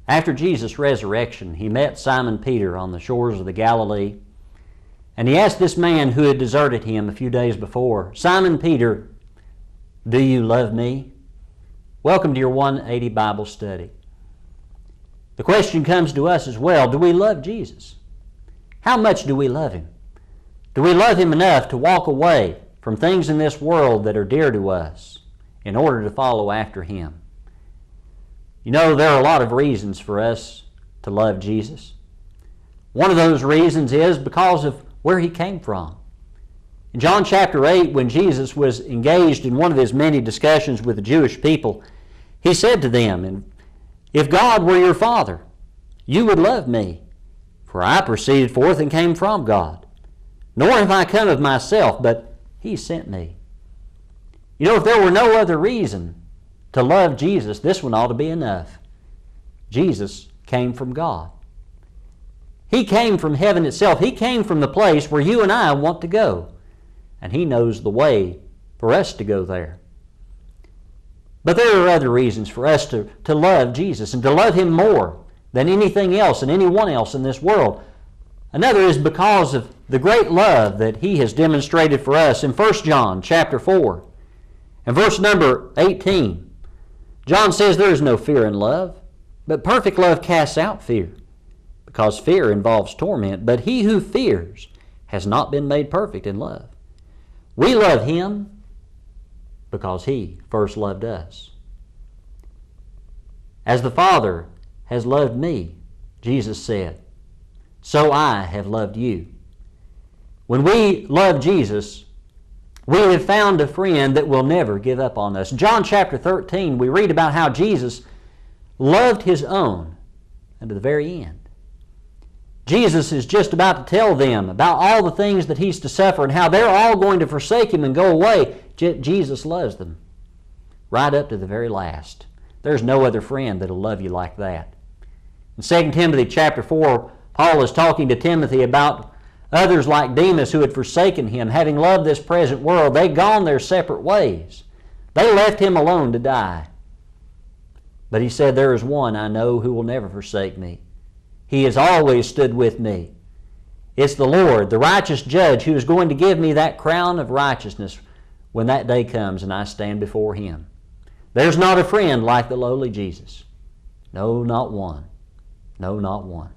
After Jesus' resurrection, he met Simon Peter on the shores of the Galilee, and he asked this man who had deserted him a few days before, "Simon Peter, do you love me?" Welcome to your 180 Bible study. The question comes to us as well, do we love Jesus? How much do we love him? Do we love him enough to walk away from things in this world that are dear to us in order to follow after him? You know, there are a lot of reasons for us to love Jesus. One of those reasons is because of where he came from. In John chapter 8, when Jesus was engaged in one of his many discussions with the Jewish people, he said to them, "If God were your Father, you would love me, for I proceeded forth and came from God. Nor have I come of myself, but he sent me." You know, if there were no other reason to love Jesus, this one ought to be enough. Jesus came from God. He came from heaven itself. He came from the place where you and I want to go. And he knows the way for us to go there. But there are other reasons for us to love Jesus and to love him more than anything else and anyone else in this world. Another is because of the great love that he has demonstrated for us in 1 John chapter 4 and verse number 18. John says there is no fear in love, but perfect love casts out fear, because fear involves torment. But he who fears has not been made perfect in love. We love him because he first loved us. As the Father has loved me, Jesus said, so I have loved you. When we love Jesus, we have found a friend that will never give up on us. In John chapter 13, we read about how Jesus loved his own unto the very end. Jesus is just about to tell them about all the things that he's to suffer and how they're all going to forsake him and go away. Jesus loves them right up to the very last. There's no other friend that'll love you like that. In 2 Timothy chapter 4, Paul is talking to Timothy about others like Demas who had forsaken him, having loved this present world. They'd gone their separate ways. They left him alone to die. But he said, there is one I know who will never forsake me. He has always stood with me. It's the Lord, the righteous judge, who is going to give me that crown of righteousness when that day comes and I stand before him. There's not a friend like the lowly Jesus. No, not one. No, not one.